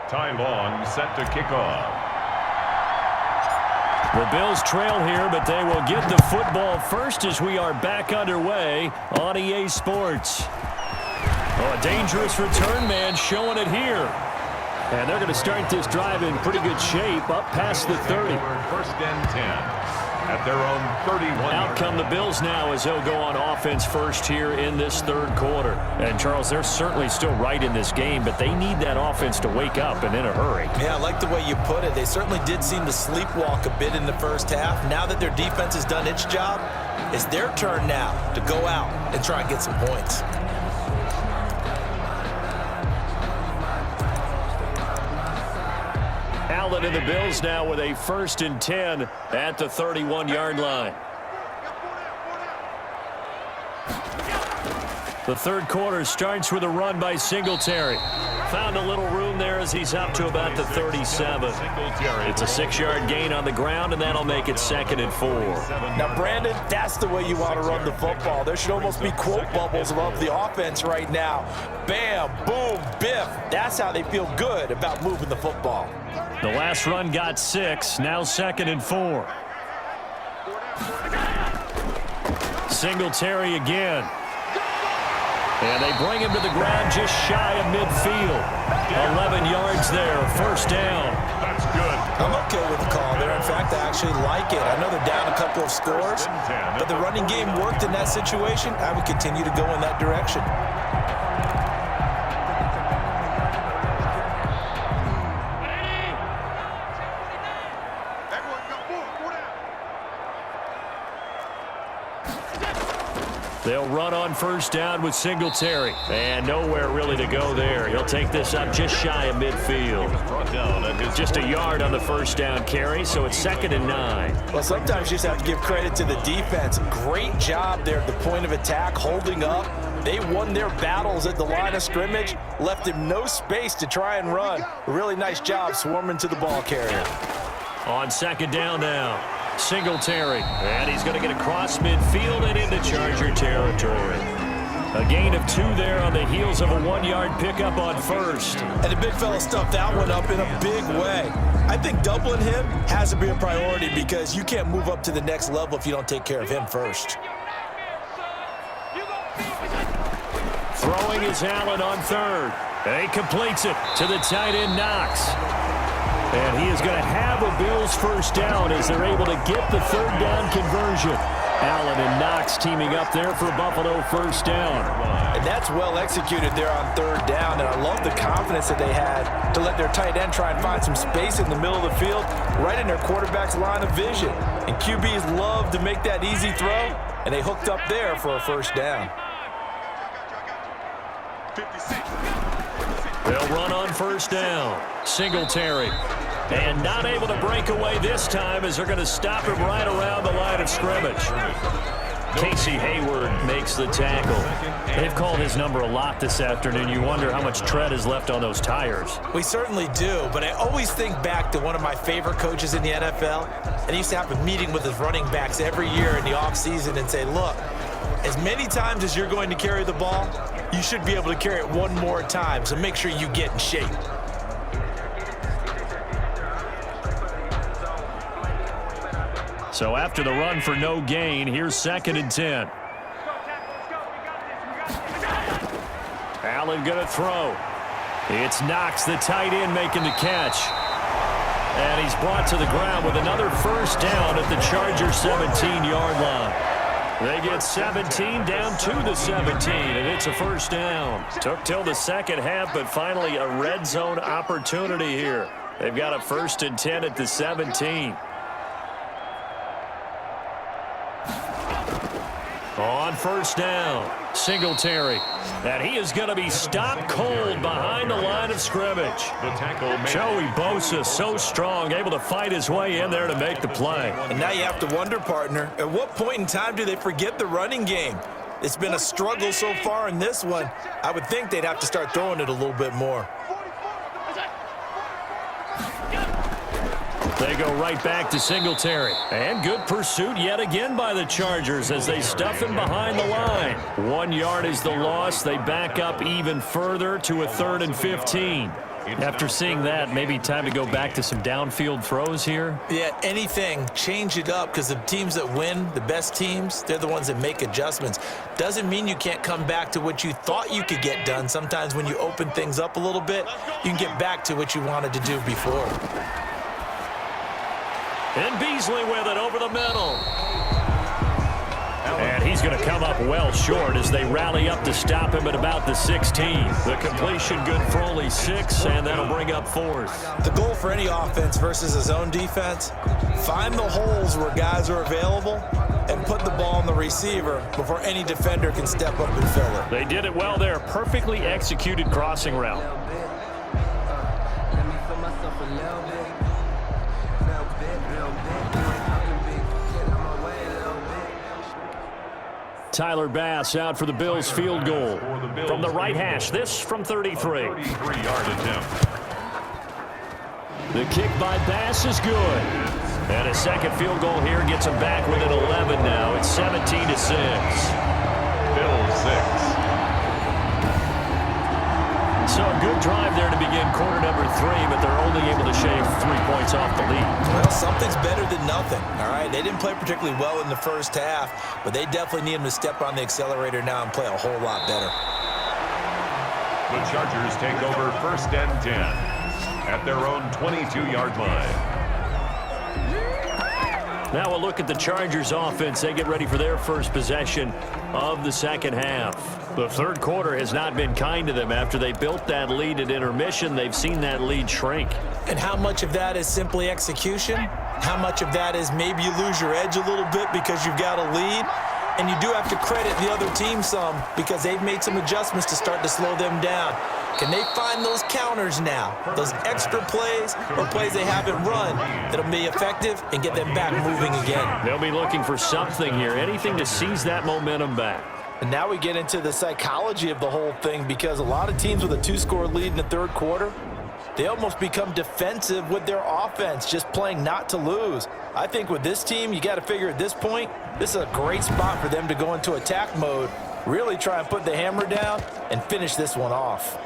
Ty Long set to kick off. The Bills trail here, but they will get the football first as we are back underway on EA Sports. Oh, a dangerous return man showing it here. And they're going to start this drive in pretty good shape up past the 30. First and 10 at their own 31. Out come the Bills now as they'll go on offense first here in this third quarter. And, Charles, they're certainly still right in this game, but they need that offense to wake up and in a hurry. Yeah, I like the way you put it. They certainly did seem to sleepwalk a bit in the first half. Now that their defense has done its job, it's their turn now to go out and try and get some points. Allen and the Bills now with a 1st and 10 at the 31-yard line. The third quarter starts with a run by Singletary. Found a little room there as he's up to about the 37. It's a 6-yard gain on the ground, and that'll make it 2nd and 4. Now, Brandon, that's the way you want to run the football. There should almost be quote bubbles above the offense right now. Bam, boom, biff. That's how they feel good about moving the football. The last run got 6, now 2nd and 4. Singletary again. And they bring him to the ground just shy of midfield. 11 yards there, 1st down. That's good. I'm okay with the call there. In fact, I actually like it. I know they're down a couple of scores, but the running game worked in that situation. I would continue to go in that direction. They'll run on 1st down with Singletary. And nowhere really to go there. He'll take this up just shy of midfield. Just a yard on the 1st down carry, so it's 2nd and 9. Well, sometimes you just have to give credit to the defense. Great job there at the point of attack, holding up. They won their battles at the line of scrimmage, left him no space to try and run. A really nice job swarming to the ball carrier. On 2nd down now. Singletary, and he's going to get across midfield and into Charger territory. A gain of 2 there on the heels of a 1-yard pickup on 1st. And the big fella stuffed that one up in a big way. I think doubling him has to be a priority because you can't move up to the next level if you don't take care of him first. Throwing is Allen on 3rd. And he completes it to the tight end Knox. And he is going to have a Bills 1st down as they're able to get the 3rd down conversion. Allen and Knox teaming up there for Buffalo 1st down. And that's well executed there on 3rd down. And I love the confidence that they had to let their tight end try and find some space in the middle of the field, right in their quarterback's line of vision. And QBs love to make that easy throw, and they hooked up there for a 1st down. They'll run on 1st down. Singletary. And not able to break away this time as they're going to stop him right around the line of scrimmage. Casey Hayward makes the tackle. They've called his number a lot this afternoon. You wonder how much tread is left on those tires. We certainly do, but I always think back to one of my favorite coaches in the NFL, and he used to have a meeting with his running backs every year in the offseason and say, look, as many times as you're going to carry the ball, you should be able to carry it one more time, so make sure you get in shape. So after the run for no gain, here's 2nd and 10. Allen going to throw. It's Knox, the tight end, making the catch. And he's brought to the ground with another 1st down at the Charger 17-yard line. They get 17 down to the 17, and it's a 1st down. Took till the 2nd half, but finally a red zone opportunity here. They've got a 1st and 10 at the 17. On 1st down, Singletary. And he is going to be stopped cold behind the line of scrimmage. The tackle Joey Bosa, so strong, able to fight his way in there to make the play. And now you have to wonder, partner, at what point in time do they forget the running game? It's been a struggle so far in this one. I would think they'd have to start throwing it a little bit more. They go right back to Singletary. And good pursuit yet again by the Chargers as they stuff him behind the line. 1 yard is the loss. They back up even further to a 3rd and 15. After seeing that, maybe time to go back to some downfield throws here. Yeah, anything. Change it up, because the teams that win, the best teams, they're the ones that make adjustments. Doesn't mean you can't come back to what you thought you could get done. Sometimes when you open things up a little bit, you can get back to what you wanted to do before. And Beasley with it over the middle. And he's going to come up well short as they rally up to stop him at about the 16. The completion good for only 6, and that'll bring up 4th. The goal for any offense versus a zone defense, find the holes where guys are available and put the ball on the receiver before any defender can step up and fill it. They did it well there. Perfectly executed crossing route. Tyler Bass out for the Bills field goal. From the right hash, this from 33. 33-yard attempt. The kick by Bass is good. And a second field goal here gets him back within 11 now. It's 17-6. Bills 6. So a good drive there to begin quarter number 3, but they're only able to shave 3 points off the lead. Well, something's better than nothing, all right? They didn't play particularly well in the first half, but they definitely need him to step on the accelerator now and play a whole lot better. The Chargers take over 1st and 10 at their own 22-yard line. Now we'll look at the Chargers offense. They get ready for their first possession of the second half. The third quarter has not been kind to them. After they built that lead at intermission, they've seen that lead shrink. And how much of that is simply execution? How much of that is maybe you lose your edge a little bit because you've got a lead? And you do have to credit the other team some because they've made some adjustments to start to slow them down. Can they find those counters now, those extra plays or plays they haven't run that'll be effective and get them back moving again? They'll be looking for something here, anything to seize that momentum back. And now we get into the psychology of the whole thing, because a lot of teams with a 2-score lead in the third quarter, they almost become defensive with their offense, just playing not to lose. I think with this team, you got to figure at this point, this is a great spot for them to go into attack mode, really try and put the hammer down and finish this one off.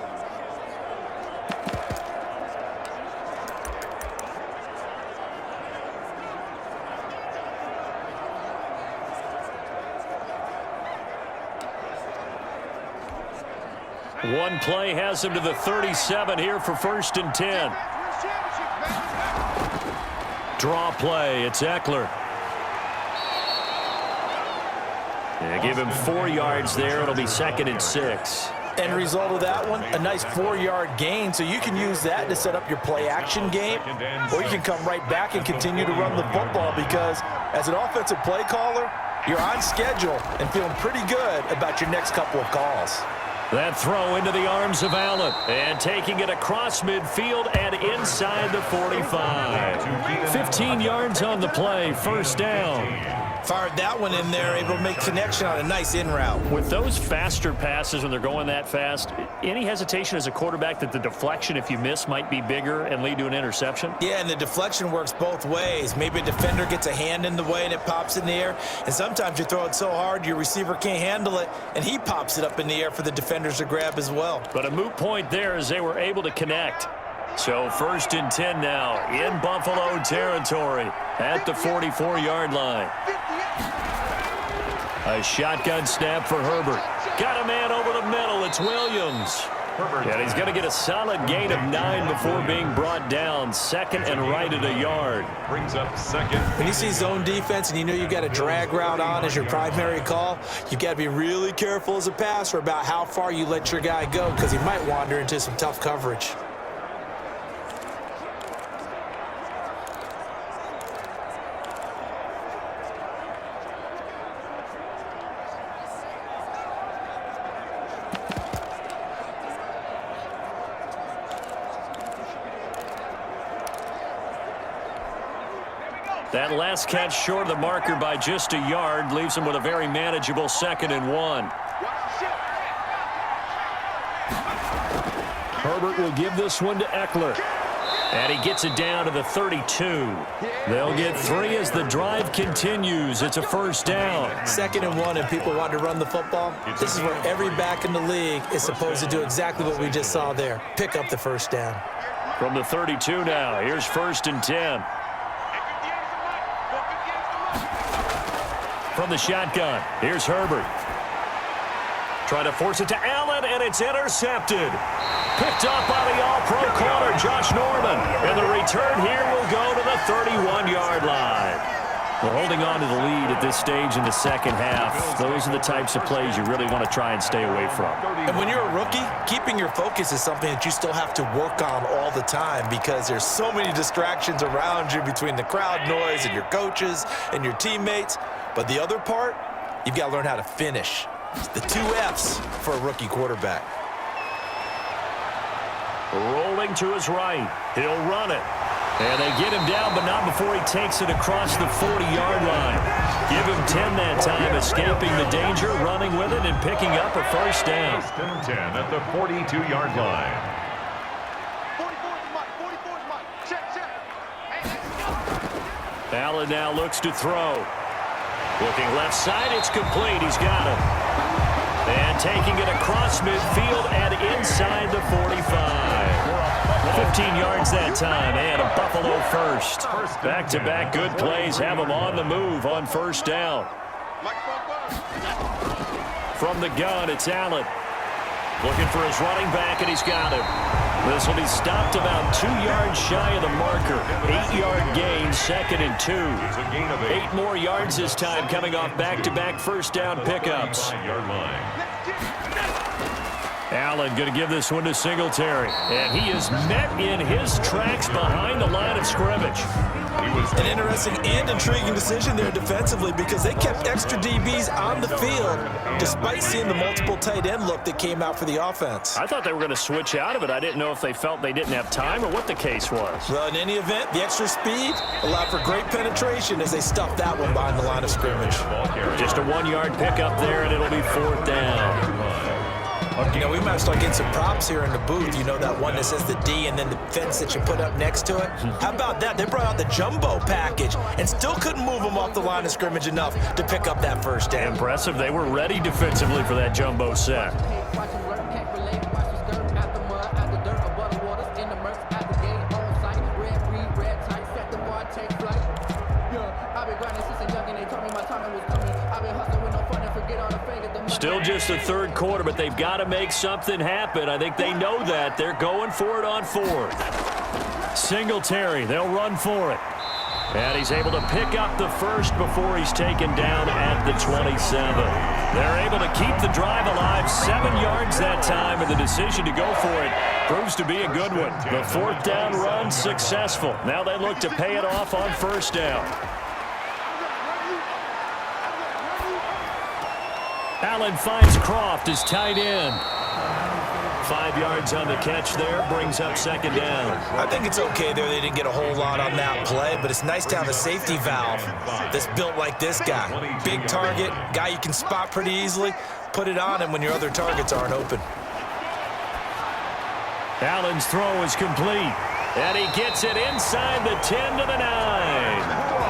One play has him to the 37 here for 1st and 10. Draw play. It's Eckler. They give him 4 yards there. It'll be 2nd and 6. End result of that one, a nice 4-yard gain, so you can use that to set up your play-action game, or you can come right back and continue to run the football, because as an offensive play caller, you're on schedule and feeling pretty good about your next couple of calls. That throw into the arms of Allen, and taking it across midfield and inside the 45. 15 yards on the play, 1st down. Fired that one in there, able to make connection on a nice in route. With those faster passes when they're going that fast, any hesitation as a quarterback that the deflection, if you miss, might be bigger and lead to an interception? Yeah, and the deflection works both ways. Maybe a defender gets a hand in the way and it pops in the air, and sometimes you throw it so hard your receiver can't handle it, and he pops it up in the air for the defenders to grab as well. But a moot point there as they were able to connect. So 1st and 10 now in Buffalo territory at the 44-yard line. A shotgun snap for Herbert. Got a man over the middle. It's Williams. And he's going to get a solid gain of 9 before being brought down. 2nd and right at a yard. Brings up 2nd. When you see zone defense and you know you've got a drag route on as your primary call, you've got to be really careful as a passer about how far you let your guy go, because he might wander into some tough coverage. That last catch short of the marker by just a yard leaves him with a very manageable 2nd and 1. Herbert will give this one to Eckler. And he gets it down to the 32. They'll get 3 as the drive continues. It's a first down. 2nd and 1, and people want to run the football. This is where every back in the league is supposed to do exactly what we just saw there. Pick up the first down. From the 32 now, here's 1st and 10. From the shotgun, here's Herbert. Trying to force it to Allen, and it's intercepted. Picked up by the all-pro corner, Josh Norman. And the return here will go to the 31-yard line. Well, holding on to the lead at this stage in the second half, those are the types of plays you really want to try and stay away from. And when you're a rookie, keeping your focus is something that you still have to work on all the time because there's so many distractions around you between the crowd noise and your coaches and your teammates. But the other part, you've got to learn how to finish. The 2 F's for a rookie quarterback. Rolling to his right. He'll run it. And they get him down, but not before he takes it across the 40-yard line. Give him 10 that time, escaping the danger, running with it, and picking up a first down. 1st and 10 at the 42-yard line. Allen now looks to throw. Looking left side, it's complete. He's got it. And taking it across midfield and inside the 45. 15 yards that time, and a Buffalo first. Back-to-back good plays have them on the move on first down. From the gun, it's Allen. Looking for his running back, and he's got him. This will be stopped about 2 yards shy of the marker. 8-yard gain, 2nd and 2. 8 more yards this time, coming off back-to-back first down pickups. Allen going to give this one to Singletary. And he is met in his tracks behind the line of scrimmage. An interesting and intriguing decision there defensively because they kept extra DBs on the field despite seeing the multiple tight end look that came out for the offense. I thought they were going to switch out of it. I didn't know if they felt they didn't have time or what the case was. Well, in any event, the extra speed allowed for great penetration as they stuffed that one behind the line of scrimmage. Just a 1-yard pickup there, and it'll be 4th down. You know, we might start getting some props here in the booth. You know, that one that says the D and then the fence that you put up next to it. How about that? They brought out the jumbo package and still couldn't move them off the line of scrimmage enough to pick up that first down. Impressive. They were ready defensively for that jumbo set. Still just the 3rd quarter, but they've got to make something happen. I think they know that. They're going for it on 4th. Singletary, they'll run for it. And he's able to pick up the first before he's taken down at the 27. They're able to keep the drive alive, 7 yards that time, and the decision to go for it proves to be a good one. The 4th down run successful. Now they look to pay it off on first down. Allen finds Croft as tight end. 5 yards on the catch there, brings up 2nd down. I think it's okay there. They didn't get a whole lot on that play, but it's nice to have a safety valve that's built like this guy. Big target, guy you can spot pretty easily. Put it on him when your other targets aren't open. Allen's throw is complete, and he gets it inside the 10 to the 9.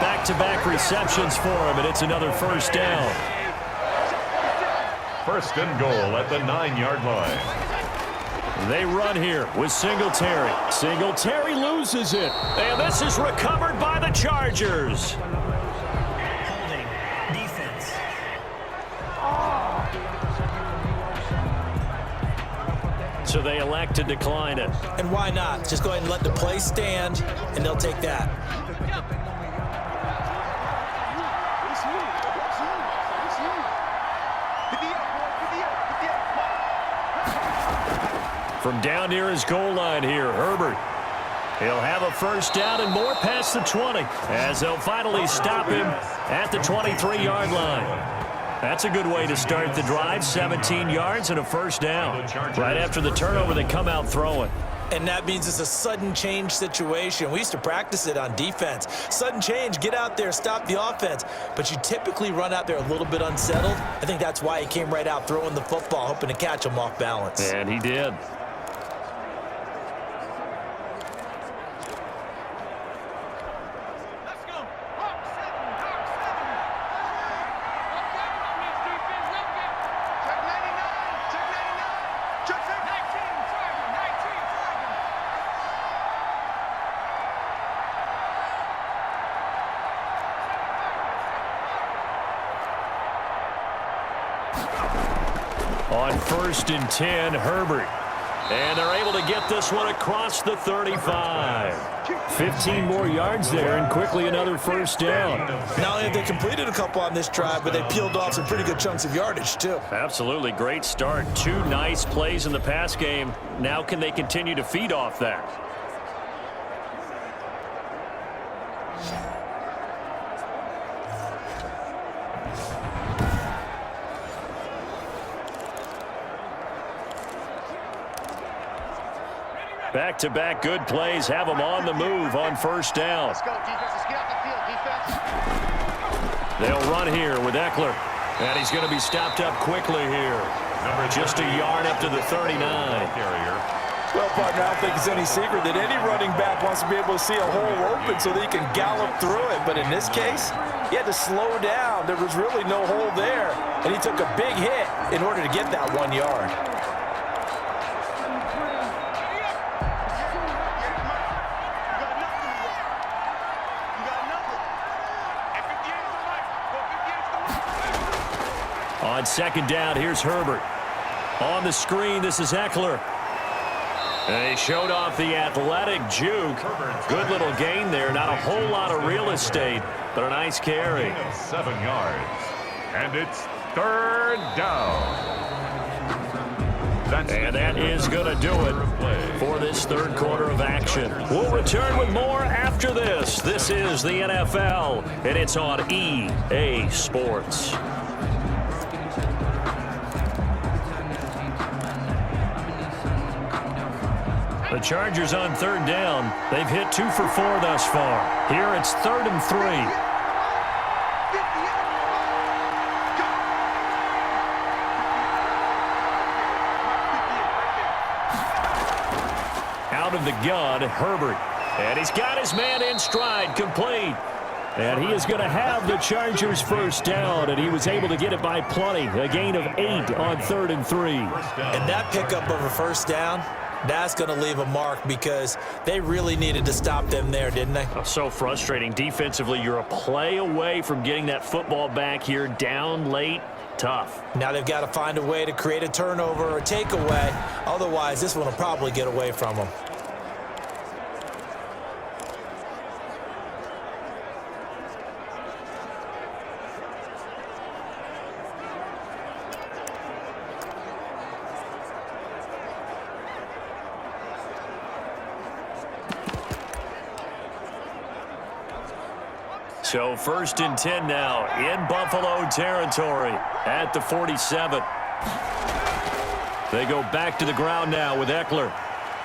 Back-to-back receptions for him, and it's another first down. 1st and goal at the 9-yard line. They run here with Singletary. Singletary loses it. And this is recovered by the Chargers. Holding. Defense. So they elect to decline it. And why not? Just go ahead and let the play stand, and they'll take that. From down near his goal line here, Herbert. He'll have a first down and more past the 20 as they'll finally stop him at the 23-yard line. That's a good way to start the drive, 17 yards and a first down. Right after the turnover, they come out throwing. And that means it's a sudden change situation. We used to practice it on defense. Sudden change, get out there, stop the offense. But you typically run out there a little bit unsettled. I think that's why he came right out throwing the football, hoping to catch him off balance. And he did. On 1st and 10, Herbert. And they're able to get this one across the 35. 15 more yards there, and quickly another first down. Not only have they completed a couple on this drive, but they peeled off some pretty good chunks of yardage, too. Absolutely great start. 2 nice plays in the pass game. Now can they continue to feed off that? Back-to-back good plays have them on the move on first down. Let's go, defense. Let's get out the field, defense. They'll run here with Eckler. And he's going to be stopped up quickly here. Just a yard up to the 39. Well, partner, I don't think it's any secret that any running back wants to be able to see a hole open so that he can gallop through it. But in this case, he had to slow down. There was really no hole there. And he took a big hit in order to get that 1 yard. On second down, here's Herbert. On the screen, this is Eckler. And he showed off the athletic juke. Good little gain there. Not a whole lot of real estate, but a nice carry. 7 yards. And it's 3rd down. And that is going to do it for this third quarter of action. We'll return with more after this. This is the NFL, and it's on EA Sports. The Chargers on 3rd down. They've hit 2 for 4 thus far. Here it's 3rd and 3. Out of the gun, Herbert. And he's got his man in stride, complete. And he is going to have the Chargers first down, and he was able to get it by plenty. A gain of 8 on 3rd and 3. And that pickup of a first down, that's going to leave a mark because they really needed to stop them there, didn't they? So frustrating. Defensively, you're a play away from getting that football back here, down late. Tough. Now they've got to find a way to create a turnover or a takeaway. Otherwise, this one will probably get away from them. So 1st and 10 now in Buffalo territory at the 47. They go back to the ground now with Eckler.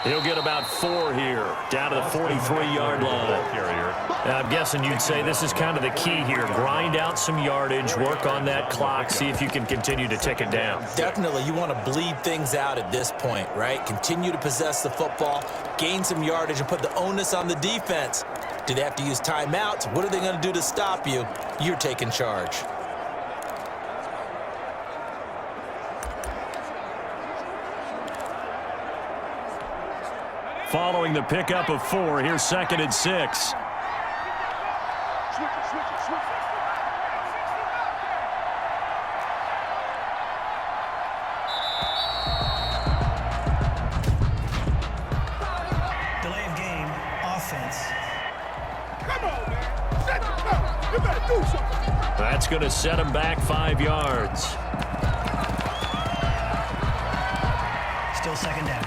He'll get about 4 here, down to the 43-yard line. I'm guessing you'd say this is kind of the key here. Grind out some yardage, work on that clock, see if you can continue to tick it down. Definitely, you want to bleed things out at this point, right? Continue to possess the football, gain some yardage, and put the onus on the defense. Do they have to use timeouts? What are they going to do to stop you? You're taking charge. Following the pickup of 4, here's 2nd and 6. Delay of game, offense. Come on, man. Set the up. You better do something. That's going to set him back 5 yards. Still 2nd down.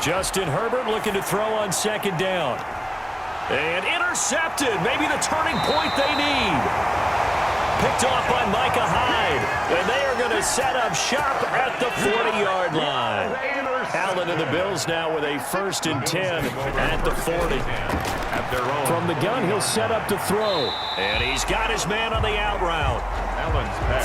Justin Herbert looking to throw on 2nd down. And intercepted. Maybe the turning point they need. Picked off by Micah Hyde. And they are going to set up shop at the 40-yard line. Allen and the Bills now with a 1st and 10 at the 40. From the gun, he'll set up to throw. And he's got his man on the out route.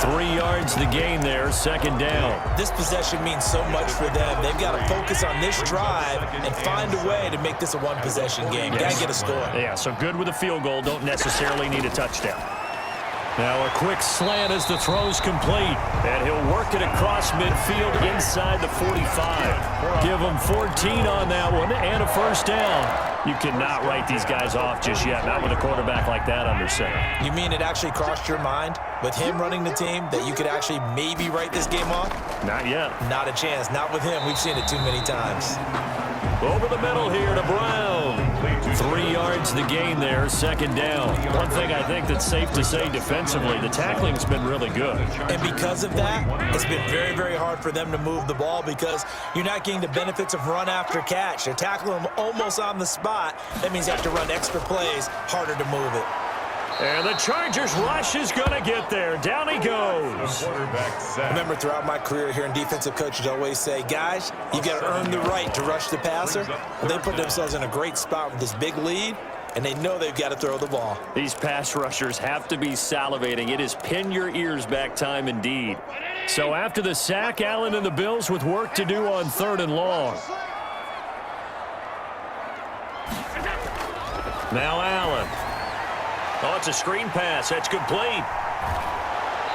3 yards the gain there, 2nd down. This possession means so much for them. They've got to focus on this drive and find a way to make this a one-possession game. Got to get a score. Yeah, so good with a field goal. Don't necessarily need a touchdown. Now a quick slant as the throw's complete. And he'll work it across midfield inside the 45. Give him 14 on that one and a first down. You cannot write these guys off just yet, not with a quarterback like that under center. You mean it actually crossed your mind with him running the team that you could actually maybe write this game off? Not yet. Not a chance. Not with him. We've seen it too many times. Over the middle here to Brown. 3 yards the gain there, second down. One thing I think that's safe to say defensively, the tackling's been really good. And because of that, it's been very, very hard for them to move the ball because you're not getting the benefits of run after catch. They're tackling them almost on the spot. That means you have to run extra plays, harder to move it. And the Chargers rush is going to get there. Down he goes. I remember throughout my career hearing defensive coaches always say, guys, you got to earn the right to rush the passer. Well, they put themselves in a great spot with this big lead, and they know they've got to throw the ball. These pass rushers have to be salivating. It is pin your ears back time indeed. So after the sack, Allen and the Bills with work to do on 3rd and long. Now Allen. Oh, it's a screen pass. That's complete.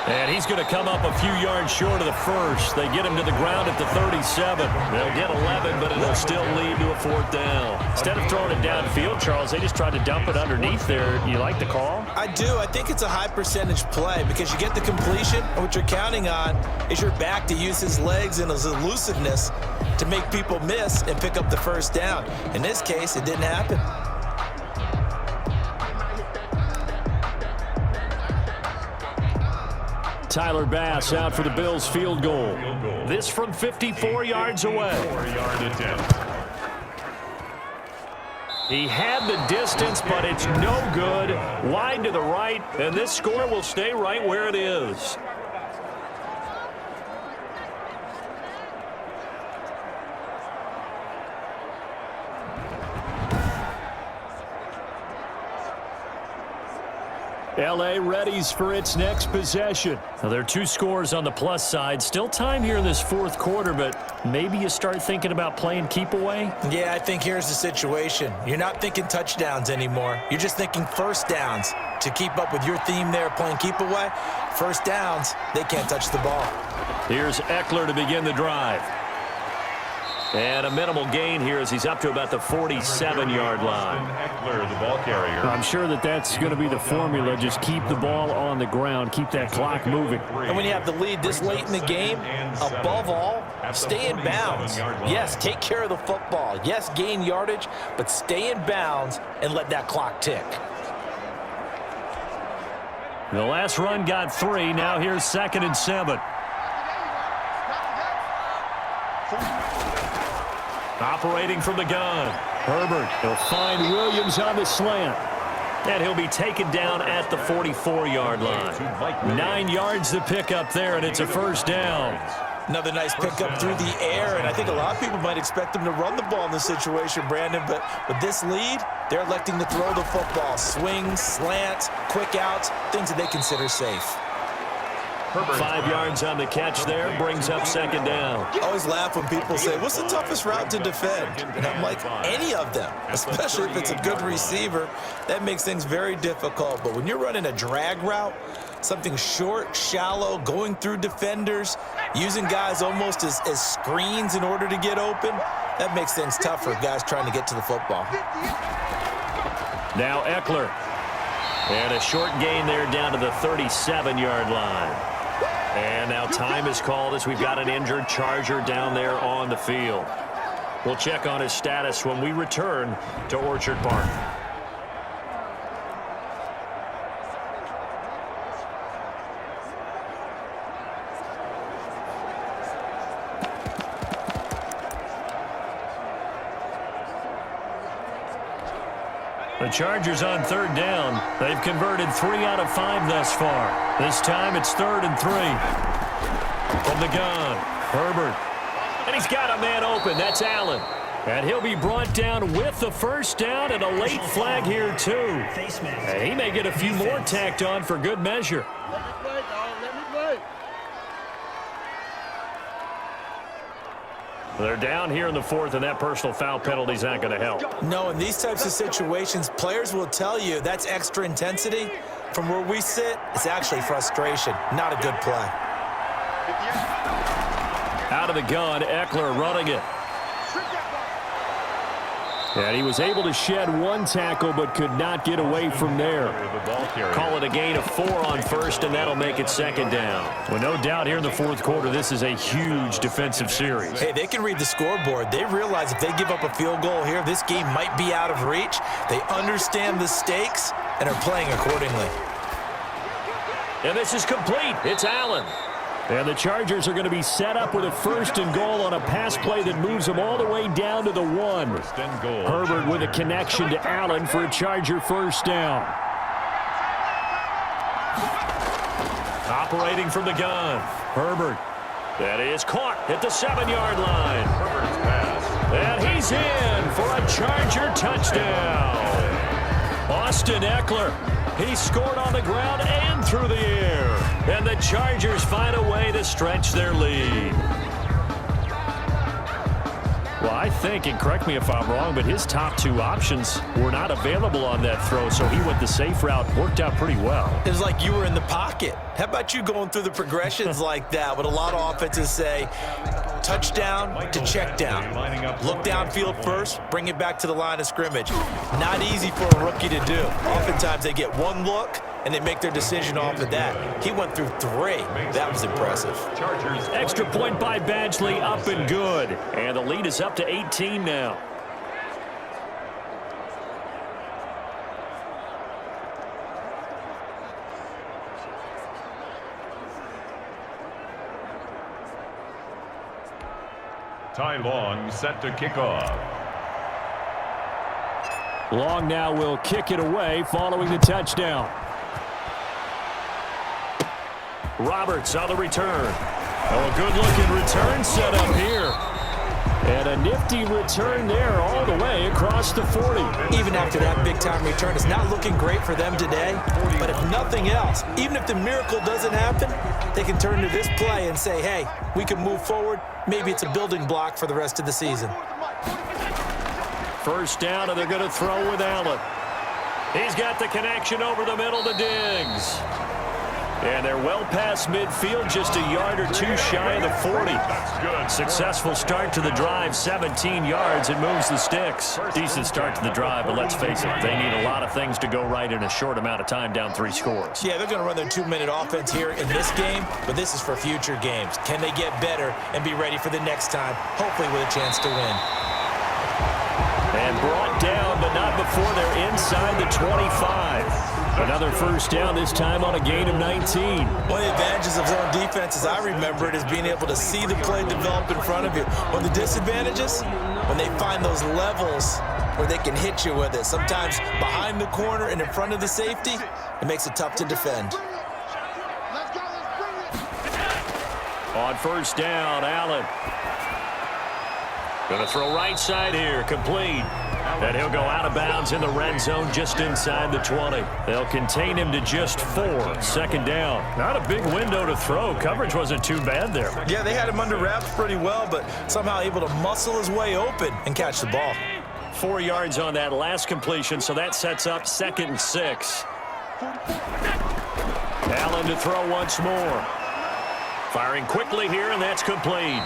And he's going to come up a few yards short of the first. They get him to the ground at the 37. They'll get 11, but it'll still lead to a 4th down. Instead of throwing it downfield, Charles, they just tried to dump it underneath there. You like the call? I do. I think it's a high percentage play because you get the completion, and what you're counting on is your back to use his legs and his elusiveness to make people miss and pick up the first down. In this case, it didn't happen. Tyler Bass out for the Bills field goal. This from 54 yards away. 4-yard attempt. He had the distance, but it's no good. Wide to the right, and this score will stay right where it is. L.A. readies for its next possession. Now, there are 2 scores on the plus side. Still time here in this 4th quarter, but maybe you start thinking about playing keep away? Yeah, I think here's the situation. You're not thinking touchdowns anymore. You're just thinking first downs. To keep up with your theme there, playing keep away, first downs, they can't touch the ball. Here's Eckler to begin the drive. And a minimal gain here as he's up to about the 47-yard line. Eckler, the ball carrier. I'm sure that's going to be the formula. Just keep the ball on the ground. Keep that clock moving. And when you have the lead this late in the game, above all, stay in bounds. Yes, take care of the football. Yes, gain yardage, but stay in bounds and let that clock tick. The last run got 3. Now here's 2nd and 7. Operating from the gun. Herbert, he'll find Williams on the slant. And he'll be taken down at the 44-yard line. 9 yards to pick up there, and it's a first down. Another nice pickup through the air, and I think a lot of people might expect him to run the ball in this situation, Brandon, but with this lead, they're electing to throw the football. Swings, slants, quick outs, things that they consider safe. 5 yards on the catch there, brings up 2nd down. I always laugh when people say, what's the toughest route to defend? And I'm like, any of them, especially if it's a good receiver. That makes things very difficult. But when you're running a drag route, something short, shallow, going through defenders, using guys almost as screens in order to get open, that makes things tough for guys trying to get to the football. Now Eckler. And a short gain there down to the 37-yard line. And now time is called as we've got an injured Charger down there on the field. We'll check on his status when we return to Orchard Park. The Chargers on 3rd down. They've converted 3 out of 5 thus far. This time it's 3rd and 3. From the gun, Herbert. And he's got a man open. That's Allen. And he'll be brought down with the first down and a late flag here too. And he may get a few more tacked on for good measure. They're down here in the 4th, and that personal foul penalty's not going to help. No, in these types of situations, players will tell you that's extra intensity. From where we sit, it's actually frustration, not a good play. Out of the gun, Eckler running it. And he was able to shed one tackle but could not get away from there. Call it a gain of 4 on first, and that'll make it second down. Well, no doubt here in the fourth quarter, this is a huge defensive series. Hey, they can read the scoreboard. They realize if they give up a field goal here, this game might be out of reach. They understand the stakes and are playing accordingly. And this is complete. It's Allen. And the Chargers are going to be set up with a 1st and goal on a pass play that moves them all the way down to the 1. Herbert with a connection to Allen for a Charger first down. Operating from the gun. Herbert. That is caught at the 7-yard line. Herbert's pass. And he's in for a Charger touchdown. Austin Eckler. He scored on the ground and through the air. And the Chargers find a way to stretch their lead. Well, I think, and correct me if I'm wrong, but his top 2 options were not available on that throw, so he went the safe route. Worked out pretty well. It was like you were in the pocket. How about you going through the progressions like that? What a lot of offenses say, touchdown to check down. Look downfield first, bring it back to the line of scrimmage. Not easy for a rookie to do. Oftentimes they get one look, and they make their decision off of that. He went through 3. That was impressive. Chargers. Extra point by Badgley, up and good. And the lead is up to 18 now. Ty Long set to kick off. Long now will kick it away following the touchdown. Roberts on the return. Oh, a good-looking return set up here. And a nifty return there all the way across the 40. Even after that big-time return, it's not looking great for them today. But if nothing else, even if the miracle doesn't happen, they can turn to this play and say, hey, we can move forward. Maybe it's a building block for the rest of the season. First down, and they're going to throw with Allen. He's got the connection over the middle to Diggs. And they're well past midfield, just a yard or 2 shy of the 40. That's good. Successful start to the drive, 17 yards, and moves the sticks. Decent start to the drive, but let's face it, they need a lot of things to go right in a short amount of time, down 3 scores. Yeah, they're going to run their 2-minute offense here in this game, but this is for future games. Can they get better and be ready for the next time, hopefully with a chance to win? And brought down, but not before they're inside the 25. Another first down, this time on a gain of 19. One of the advantages of zone defense, as I remember it, is being able to see the play develop in front of you. One of the disadvantages, when they find those levels where they can hit you with it, sometimes behind the corner and in front of the safety, it makes it tough to defend. On first down, Allen. Going to throw right side here, complete. And he'll go out of bounds in the red zone just inside the 20. They'll contain him to just 4. Second down. Not a big window to throw. Coverage wasn't too bad there. Yeah, they had him under wraps pretty well, but somehow able to muscle his way open and catch the ball. 4 yards on that last completion, so that sets up 2nd and 6. Allen to throw once more. Firing quickly here, and that's complete.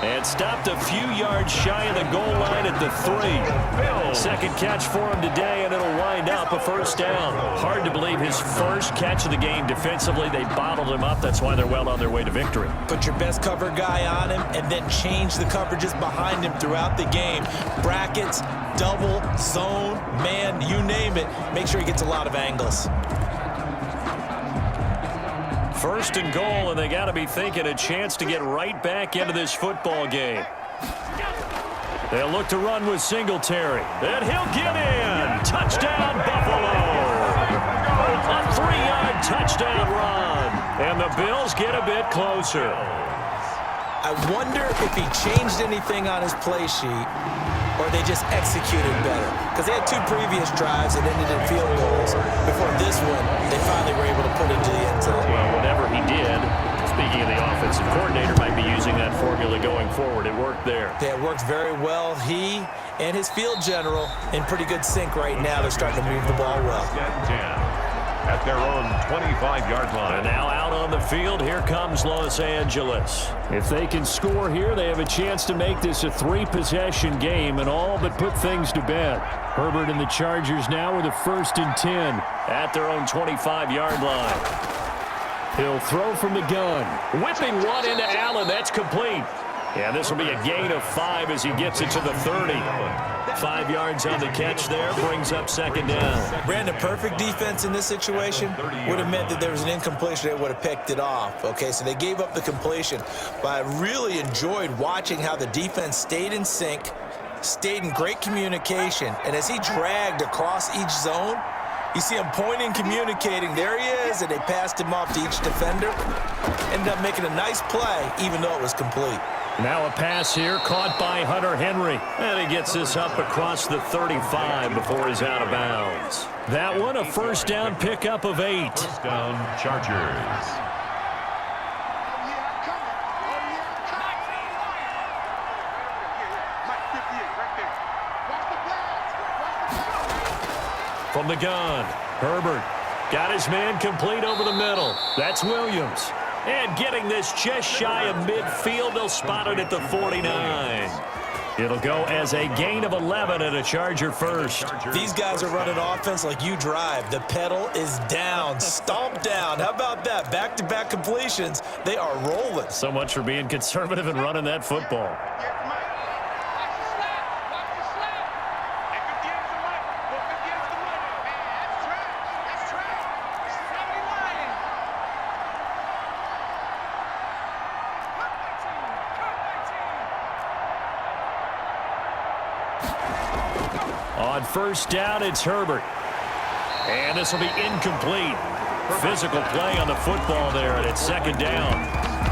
And stopped a few yards shy of the goal line at the 3. Second catch for him today, and it'll wind up a first down. Hard to believe his first catch of the game defensively. They bottled him up. That's why they're well on their way to victory. Put your best cover guy on him and then change the coverages behind him throughout the game. Brackets, double, zone, man, you name it. Make sure he gets a lot of angles. First and goal, and they got to be thinking a chance to get right back into this football game. They'll look to run with Singletary. And he'll get in. Touchdown, Buffalo. A 3-yard touchdown run. And the Bills get a bit closer. I wonder if he changed anything on his play sheet or they just executed better. Because they had 2 previous drives that ended in field goals. Before this one, they finally were able to put it into the end zone. Well, whatever he did, speaking of the offensive coordinator, might be using that formula going forward. It worked there. Yeah, it worked very well. He and his field general in pretty good sync right now. They're starting to move the ball well. at their own 25-yard line. And now out on the field, here comes Los Angeles. If they can score here, they have a chance to make this a 3-possession game and all but put things to bed. Herbert and the Chargers now with a 1st and 10 at their own 25-yard line. He'll throw from the gun. Whipping one into Allen. That's complete. Yeah, this will be a gain of 5 as he gets it to the 30. 5 yards on the catch there. Brings up 2nd down. Brandon, perfect defense in this situation would have meant that there was an incompletion. They would have picked it off. Okay, so they gave up the completion. But I really enjoyed watching how the defense stayed in sync, stayed in great communication. And as he dragged across each zone, you see him pointing, communicating. There he is, and they passed him off to each defender. Ended up making a nice play, even though it was complete. Now a pass here, caught by Hunter Henry. And he gets this up across the 35 before he's out of bounds. That one, a 1st down pickup of 8. 1st down, Chargers. From the gun, Herbert got his man complete over the middle. That's Williams. And getting this just shy of midfield, they'll spot it at the 49. It'll go as a gain of 11 and a Charger first. These guys are running offense like you drive. The pedal is down, stomp down. How about that? Back-to-back completions. They are rolling. So much for being conservative and running that football. On 1st down, it's Herbert. And this will be incomplete. Physical play on the football there, and it's 2nd down.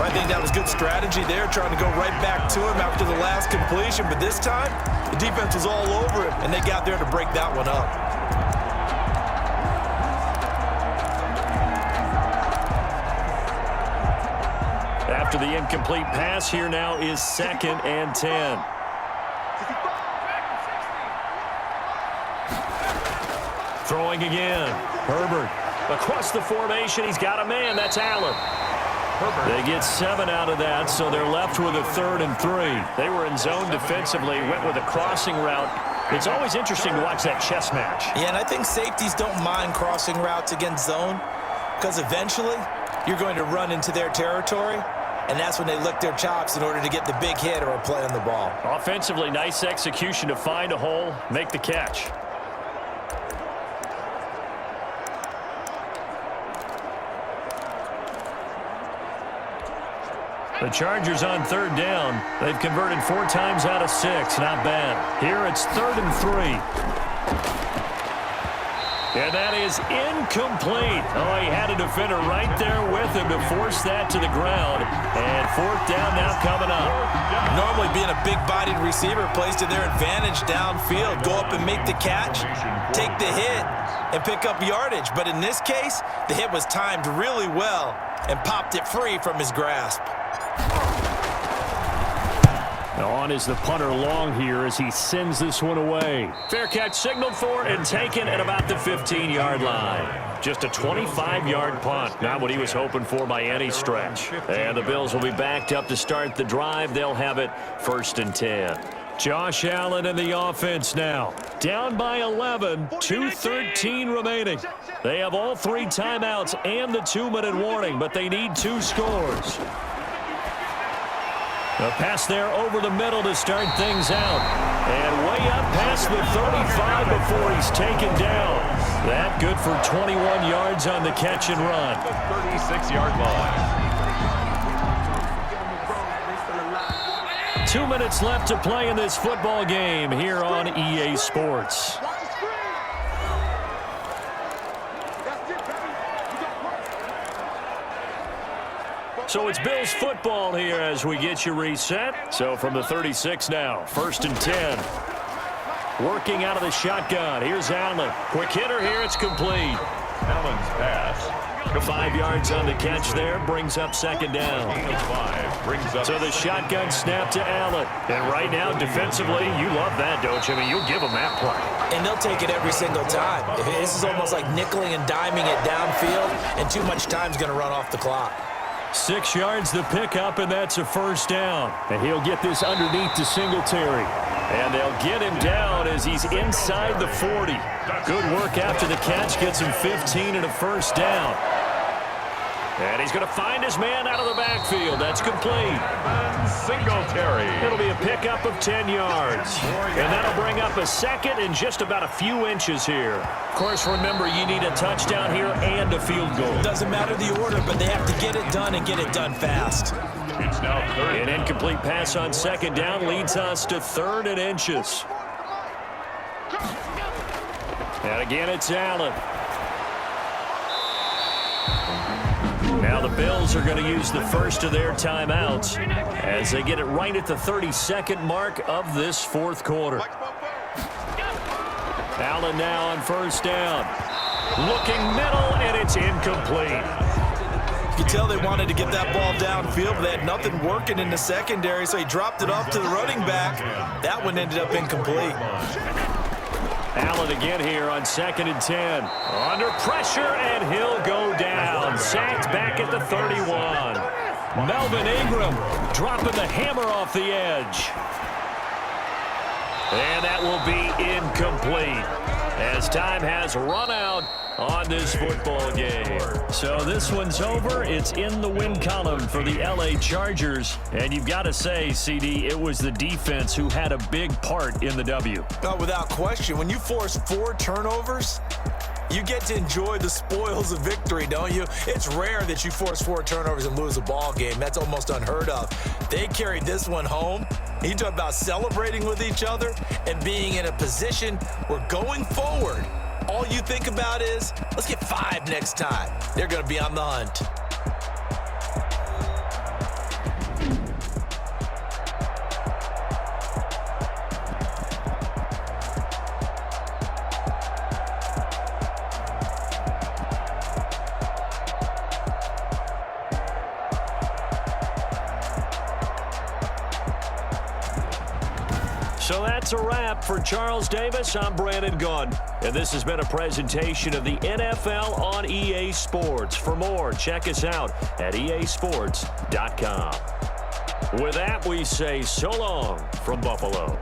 I think that was good strategy there, trying to go right back to him after the last completion. But this time, the defense was all over him, and they got there to break that one up. After the incomplete pass, here now is 2nd and 10. Throwing again. Herbert across the formation. He's got a man. That's Allen. They get 7 out of that, so they're left with a 3rd and 3. They were in zone defensively, went with a crossing route. It's always interesting to watch that chess match. Yeah, and I think safeties don't mind crossing routes against zone because eventually you're going to run into their territory, and that's when they lick their chops in order to get the big hit or a play on the ball. Offensively, nice execution to find a hole, make the catch. The Chargers on 3rd down. They've converted 4 times out of 6. Not bad. Here it's 3rd and 3. And that is incomplete. Oh, he had a defender right there with him to force that to the ground. And 4th down now coming up. Normally being a big-bodied receiver plays to their advantage downfield. Go up and make the catch, take the hit, and pick up yardage. But in this case, the hit was timed really well and popped it free from his grasp. On is the punter long here as he sends this one away. Fair catch signaled for and taken at about the 15-yard line. Just a 25-yard punt. Not what he was hoping for by any stretch. And the Bills will be backed up to start the drive. They'll have it 1st and 10. Josh Allen in the offense now. Down by 11, 2:13 remaining. They have all 3 timeouts and the 2-minute warning, but they need 2 scores. A pass there over the middle to start things out. And way up past the 35 before he's taken down. That good for 21 yards on the catch and run. The 36-yard line. 2 minutes left to play in this football game here on EA Sports. So it's Bills football here as we get you reset. So from the 36 now, 1st and 10. Working out of the shotgun. Here's Allen. Quick hitter here. It's complete. Allen's pass 5 yards on the catch there, brings up second down. So the shotgun snap to Allen. And right now, defensively, you love that, don't you? I mean, you'll give them that play. And they'll take it every single time. This is almost like nickeling and diming it downfield, and too much time's going to run off the clock. 6 yards the pickup, and that's a first down. And he'll get this underneath to Singletary. And they'll get him down as he's inside the 40. Good work after the catch. Gets him 15 and a first down. And he's going to find his man out of the backfield. That's complete. Singletary. It'll be a pickup of 10 yards. And that'll bring up a second and just about a few inches here. Of course, remember, you need a touchdown here and a field goal. Doesn't matter the order, but they have to get it done and get it done fast. It's now third. An incomplete pass on second down leads us to 3rd and inches. And again, it's Allen. Now the Bills are going to use the first of their timeouts as they get it right at the 32nd mark of this 4th quarter. Allen now on first down. Looking middle, and it's incomplete. You can tell they wanted to get that ball downfield, but they had nothing working in the secondary, so he dropped it off to the running back. That one ended up incomplete. Allen again here on 2nd and 10. Under pressure, and he'll go down. Sacked back at the 31. Melvin Ingram dropping the hammer off the edge. And that will be incomplete as time has run out on this football game. So this one's over. It's in the win column for the LA Chargers. And you've got to say, CD, it was the defense who had a big part in the W. No, without question. When you force 4 turnovers, you get to enjoy the spoils of victory, don't you? It's rare that you force 4 turnovers and lose a ball game. That's almost unheard of. They carried this one home. You talk about celebrating with each other and being in a position where going forward, all you think about is, let's get 5 next time. They're going to be on the hunt. So that's a wrap for Charles Davis. I'm Brandon Gunn, and this has been a presentation of the NFL on EA Sports. For more, check us out at easports.com. With that, we say so long from Buffalo.